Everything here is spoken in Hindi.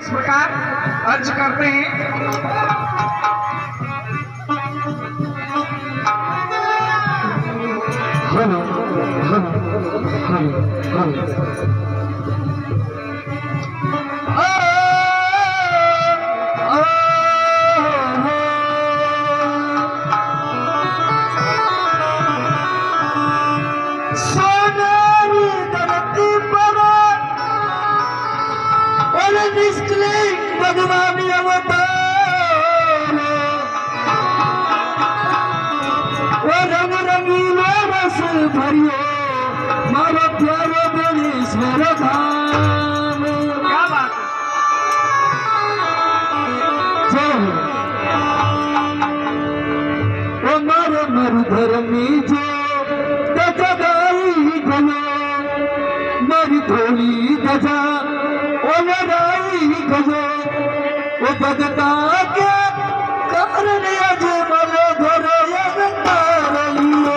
इस प्रकार अर्ज करते हैं। हलो हलो हलो हलो भगवान अवतार रंग रंगीला रस भरियो मारो प्यारो गणेश्वर धाम। क्या बात है ओ मारो मरुधर में जो गजगाई गयो मारी थोड़ी गजा ओ लड़ाई गयो ओ भगता के कारण अजमल धरो अवतार लियो।